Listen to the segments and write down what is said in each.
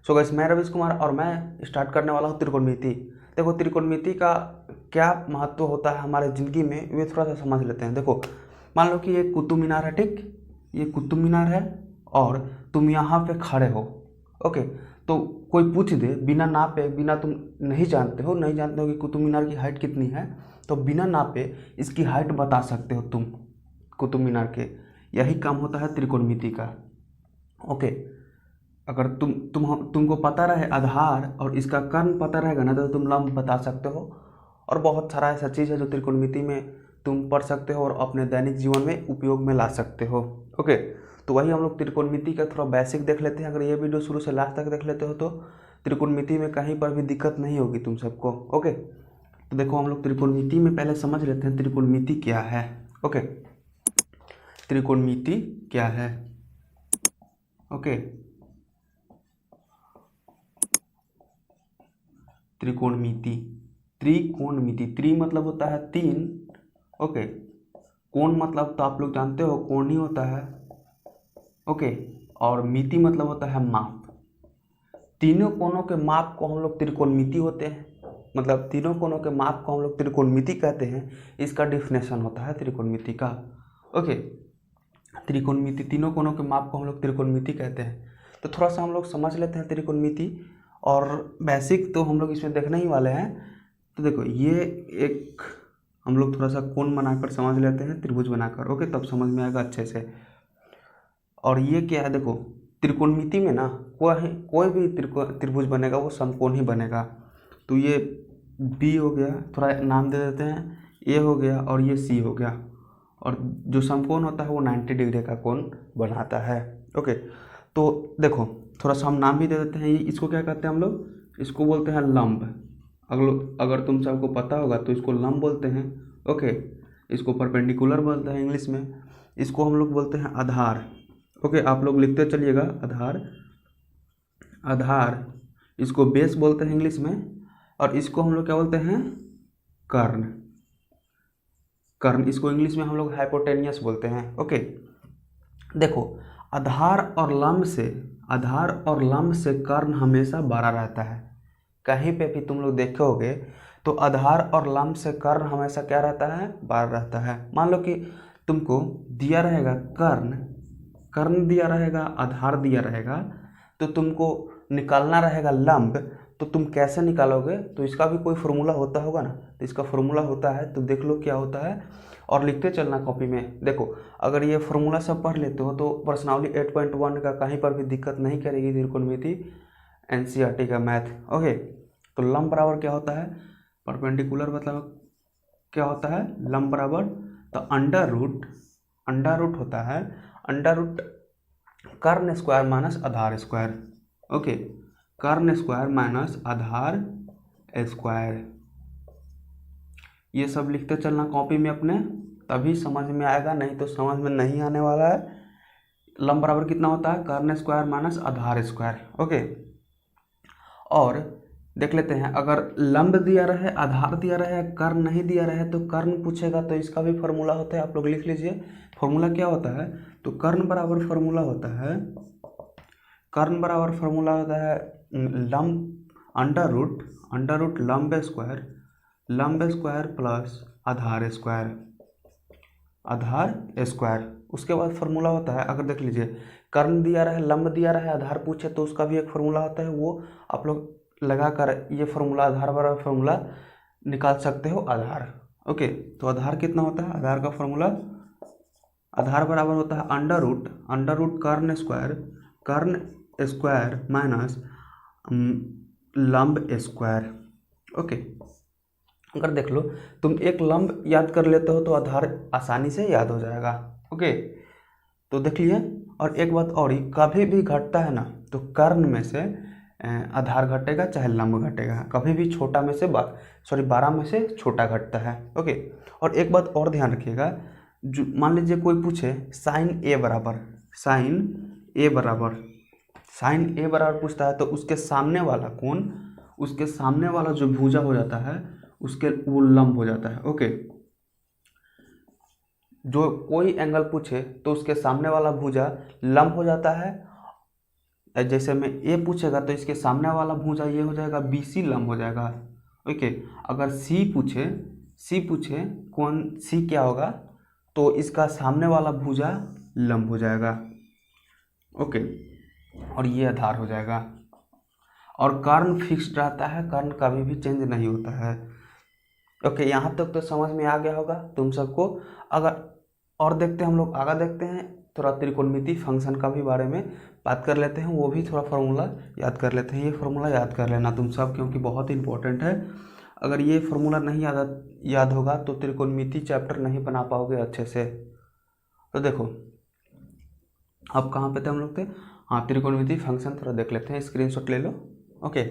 So guys, मैं रवीश कुमार और मैं स्टार्ट करने वाला हूँ त्रिकोणमिति। देखो, त्रिकोणमिति का क्या महत्व होता है हमारे ज़िंदगी में, ये थोड़ा सा समझ लेते हैं। देखो, मान लो कि ये कुतुब मीनार है, ठीक। ये कुतुब मीनार है और तुम यहाँ पे खड़े हो, ओके। तो कोई पूछ दे बिना नापे, बिना तुम नहीं जानते हो कि कुतुब मीनार की हाइट कितनी है, तो बिना नापे इसकी हाइट बता सकते हो तुम कुतुब मीनार के। यही काम होता है त्रिकोणमिति का, ओके। अगर तुमको पता रहे आधार और इसका कर्ण पता रहेगा ना, तो तुम लंब बता सकते हो। और बहुत सारा ऐसा चीज़ है जो त्रिकोणमिति में तुम पढ़ सकते हो और अपने दैनिक जीवन में उपयोग में ला सकते हो, ओके। तो वही हम लोग त्रिकोणमिति का थोड़ा बेसिक देख लेते हैं। अगर ये वीडियो शुरू से लास्ट तक देख लेते हो तो त्रिकोणमिति में कहीं पर भी दिक्कत नहीं होगी तुम सबको, ओके। तो देखो, हम लोग त्रिकोणमिति में पहले समझ लेते हैं त्रिकोणमिति क्या है, ओके। त्रिकोणमिति क्या है, ओके। त्रिकोणमिति, त्रिकोणमिति, त्रि मतलब होता है तीन, ओके। कोण मतलब तो आप लोग जानते हो कोण ही होता है, ओके। और मिति मतलब होता है माप। तीनों कोणों के माप को हम लोग त्रिकोणमिति होते हैं, मतलब तीनों कोणों के माप को हम लोग त्रिकोणमिति कहते हैं। इसका डिफिनेशन होता है त्रिकोणमिति का, ओके। त्रिकोणमिति, तीनों कोणों के माप को हम लोग त्रिकोणमिति कहते हैं। तो थोड़ा सा हम लोग समझ लेते हैं त्रिकोणमिति, और बेसिक तो हम लोग इसमें देखने ही वाले हैं। तो देखो, ये एक हम लोग थोड़ा सा कोण बनाकर समझ लेते हैं, त्रिभुज बनाकर, ओके, तब समझ में आएगा अच्छे से। और ये क्या है, देखो, त्रिकोणमिति में ना कोई भी त्रिभुज बनेगा वो समकोण ही बनेगा। तो ये बी हो गया, थोड़ा नाम दे देते हैं, ए हो गया और ये सी हो गया। और जो समकोण होता है वो 90 डिग्री का कोण बनाता है, ओके। तो देखो, थोड़ा सा हम नाम भी दे देते हैं। इसको क्या कहते हैं हम लोग, इसको बोलते हैं लंब। अगर तुम सबको पता होगा तो इसको लंब बोलते हैं, ओके। इसको परपेंडिकुलर बोलते हैं इंग्लिश में। इसको हम लोग बोलते हैं आधार, ओके। आप लोग लिखते चलिएगा, आधार। आधार, इसको बेस बोलते हैं इंग्लिश में। और इसको हम लोग क्या बोलते हैं, कर्ण। कर्ण, इसको इंग्लिश में हम लोग हाइपोटेनियस बोलते हैं, ओके। देखो, आधार और लंब से कर्ण हमेशा बड़ा रहता है। कहीं पे भी तुम लोग देखोगे तो आधार और लंब से कर्ण हमेशा क्या रहता है, बड़ा रहता है। मान लो कि तुमको दिया रहेगा कर्ण दिया रहेगा, आधार दिया रहेगा, तो तुमको निकालना रहेगा लंब। तो तुम कैसे निकालोगे, तो इसका भी कोई फॉर्मूला होता होगा ना। तो इसका फॉर्मूला होता है, तो देख लो क्या होता है और लिखते चलना कॉपी में। देखो, अगर ये फॉर्मूला सब पढ़ लेते हो तो प्रश्नावली 8.1 का कहीं पर भी दिक्कत नहीं करेगी त्रिकोणमिति, एनसीईआरटी का मैथ, ओके। तो लंब बराबर क्या होता है, परपेंडिकुलर मतलब क्या होता है, लंब बराबर, तो अंडर रूट होता है, अंडर रूट कर्ण स्क्वायर माइनस आधार स्क्वायर, ओके। कर्ण स्क्वायर माइनस आधार स्क्वायर, ये सब लिखते चलना कॉपी में अपने, तभी समझ में आएगा, नहीं तो समझ में नहीं आने वाला है। लंब बराबर कितना होता है, कर्ण स्क्वायर माइनस आधार स्क्वायर, ओके। और देख लेते हैं, अगर लंब दिया रहे, आधार दिया रहे, कर्ण नहीं दिया रहे, तो कर्ण पूछेगा तो इसका भी फॉर्मूला होता है। आप लोग लिख लीजिए फॉर्मूला क्या होता है। तो कर्ण बराबर फॉर्मूला होता है, कर्ण बराबर फॉर्मूला होता है लंब अंडर रूट लंब स्क्वायर प्लस आधार स्क्वायर। उसके बाद फॉर्मूला होता है, अगर देख लीजिए, कर्ण दिया रहे, लंब दिया रहे, आधार पूछे तो उसका भी एक फॉर्मूला होता है, वो आप लोग लगा कर ये फॉर्मूला, आधार बराबर फॉर्मूला निकाल सकते हो, आधार, ओके। तो आधार कितना होता है, आधार का फॉर्मूला, आधार बराबर होता है अंडर रूट कर्ण स्क्वायर माइनस लंब स्क्वायर, ओके। अगर देख लो, तुम एक लंब याद कर लेते हो तो आधार आसानी से याद हो जाएगा, ओके। तो देख लिए। और एक बात और ही, कभी भी घटता है ना तो कर्ण में से आधार घटेगा चाहे लंब घटेगा, कभी भी छोटा में से 12 में से छोटा घटता है, ओके। और एक बात और ध्यान रखिएगा, जो मान लीजिए कोई पूछे साइन ए बराबर पूछता है, तो उसके सामने वाला कोण, उसके सामने वाला जो भुजा हो जाता है उसके वो लंब हो जाता है, ओके। जो कोई एंगल पूछे तो उसके सामने वाला भुजा लंब हो जाता है, जैसे में ए पूछेगा तो इसके सामने वाला भुजा ये हो जाएगा BC लंब हो जाएगा। ओके, अगर सी पूछे कौन सी क्या होगा तो इसका सामने वाला भुजा लंब हो जाएगा। ओके, और ये आधार हो जाएगा। और कर्ण फिक्स्ड रहता है, कर्ण कभी भी चेंज नहीं होता है। ओके, यहाँ तक तो समझ में आ गया होगा तुम सबको। अगर और देखते हैं हम लोग आगे देखते हैं, थोड़ा त्रिकोणमिति फंक्शन का भी बारे में बात कर लेते हैं, वो भी थोड़ा फार्मूला याद कर लेते हैं। ये फार्मूला याद कर लेना तुम सब, क्योंकि बहुत इंपॉर्टेंट है। अगर ये फार्मूला नहीं याद होगा तो त्रिकोणमिति चैप्टर नहीं बना पाओगे अच्छे से। तो देखो अब कहाँ पे थे हम लोग थे, हाँ त्रिकोणमिति फंक्शन थोड़ा देख लेते हैं, स्क्रीनशॉट ले लो। ओके,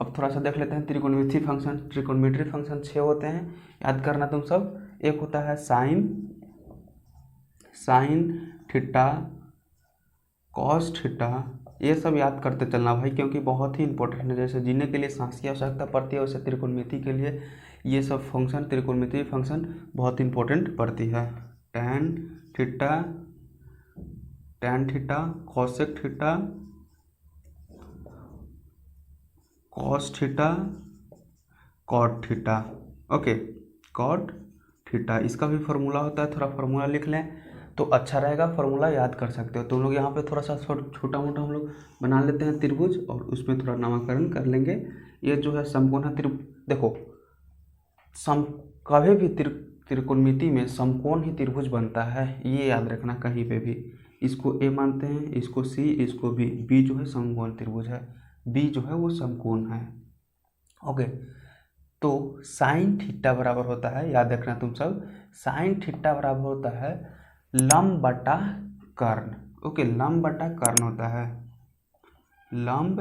अब थोड़ा सा देख लेते हैं त्रिकोणमिति फंक्शन। त्रिकोणमिति फंक्शन 6 होते हैं, याद करना तुम सब। एक होता है साइन थीटा, कॉस थीटा, ये सब याद करते चलना भाई, क्योंकि बहुत ही इंपॉर्टेंट है। जैसे जीने के लिए सांस की आवश्यकता पड़ती है, वैसे त्रिकोणमिति के लिए ये सब फंक्शन, त्रिकोणमिति फंक्शन बहुत इंपॉर्टेंट पड़ती है। Tan theta, cosec theta, cos theta, cot theta. Okay, cot theta इसका भी फार्मूला होता है, थोड़ा फार्मूला लिख लें तो अच्छा रहेगा, फार्मूला याद कर सकते हो तुम लोग। यहाँ पे थोड़ा सा छोटा मोटा हम लोग बना लेते हैं त्रिभुज, और उसमें थोड़ा नामकरण कर लेंगे। ये जो है समकोण है, देखो कभी भी त्रिकोणमिति में समकोण ही त्रिभुज बनता है, ये याद रखना कहीं पे भी। इसको ए मानते हैं, इसको सी, इसको बी जो है समकोण त्रिभुज है, बी जो है वो समकोण है। ओके, तो साइन थीटा बराबर होता है, याद रखना तुम सब, साइन थीटा बराबर होता है लंब बटा कर्ण। ओके, लंब बटा कर्ण होता है, लंब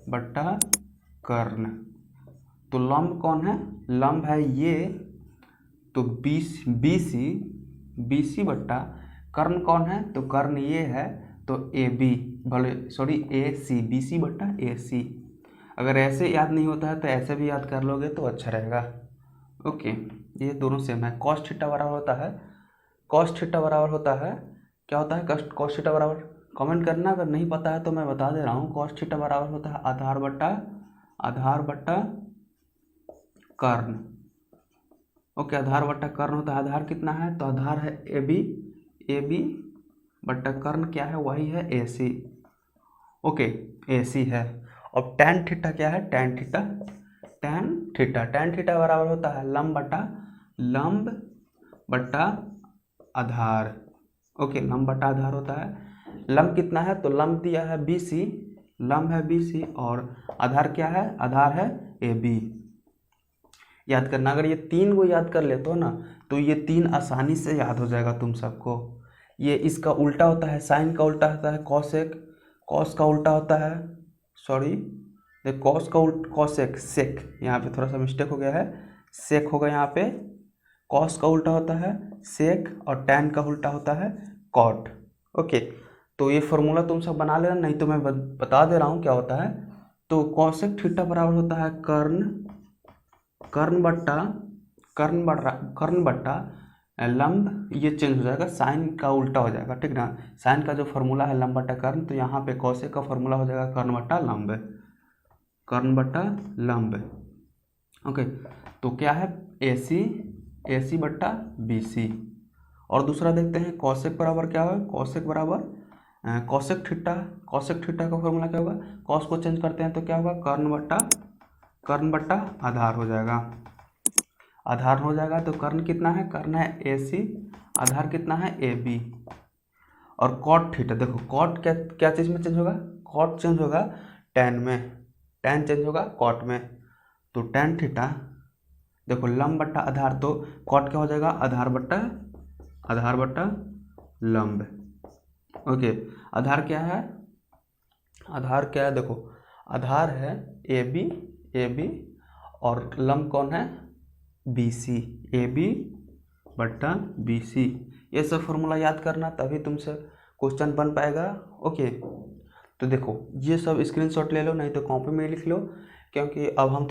बटा कर्ण। तो लंब कौन है, लंब है ये, तो BC बटा कर्ण कौन है, तो कर्ण ये है, तो AB AC, BC बटा AC। अगर ऐसे याद नहीं होता है तो ऐसे भी याद कर लोगे तो अच्छा रहेगा। ओके, ये दोनों सेम है। कॉस थीटा बराबर होता है, क्या होता है कॉस थीटा बराबर, कमेंट करना अगर नहीं पता है तो मैं बता दे रहा हूँ। कॉस थीटा बराबर होता है आधार बटा कर्ण। ओके, आधार बटा कर्ण होता है। आधार कितना है, तो आधार है AB बटा कर्ण क्या है, वही है AC। ओके, AC है। अब टैन थीटा क्या है, टैन थीटा बराबर होता है लंब बटा आधार। ओके, लंब बटा आधार होता है। लंब कितना है, तो लंब दिया है BC, लंब है BC, और आधार क्या है, आधार है AB। याद करना, अगर ये 3 को याद कर लेते हो ना तो ये 3 आसानी से याद हो जाएगा तुम सबको। ये इसका उल्टा होता है, साइन का उल्टा होता है कॉसेक, कॉस का उल्टा होता है कॉसेक, सेक, यहाँ पे थोड़ा सा मिस्टेक हो गया है, सेक होगा यहाँ पे। कॉस का उल्टा होता है सेक, और टैन का उल्टा होता है कॉट। ओके, तो ये फार्मूला तुम सब बना लेना, नहीं तो मैं बता दे रहा हूँ क्या होता है। तो कॉसेक थीटा बराबर होता है कर्ण बटा लंब, ये चेंज हो जाएगा, साइन का उल्टा हो जाएगा, ठीक ना। साइन का जो फार्मूला है लंब बटा कर्ण, तो यहाँ पे कॉसेक का फार्मूला हो जाएगा कर्ण बटा लंब। ओके, तो क्या है AC बटा BC। और दूसरा देखते हैं कॉसेक बराबर क्या होगा, कॉसेक थीटा का फार्मूला क्या होगा, कॉस को चेंज करते हैं तो क्या होगा, कर्ण बटा आधार हो जाएगा। तो कर्ण कितना है, कर्ण है AC, आधार कितना है AB। और कॉट थीटा, देखो कॉट क्या चीज़ में चेंज होगा, कॉट चेंज होगा टैन में, टैन चेंज होगा कॉट में। तो टैन थीटा देखो लंब बटा आधार, तो कॉट क्या हो जाएगा, आधार बटा लंब। ओके, आधार क्या है, देखो आधार है AB, और लंब कौन है BC, AB बटा BC। ये सब फॉर्मूला याद करना, तभी तुमसे क्वेश्चन बन पाएगा। ओके, तो देखो ये सब स्क्रीनशॉट ले लो, नहीं तो कॉपी में लिख लो, क्योंकि अब हम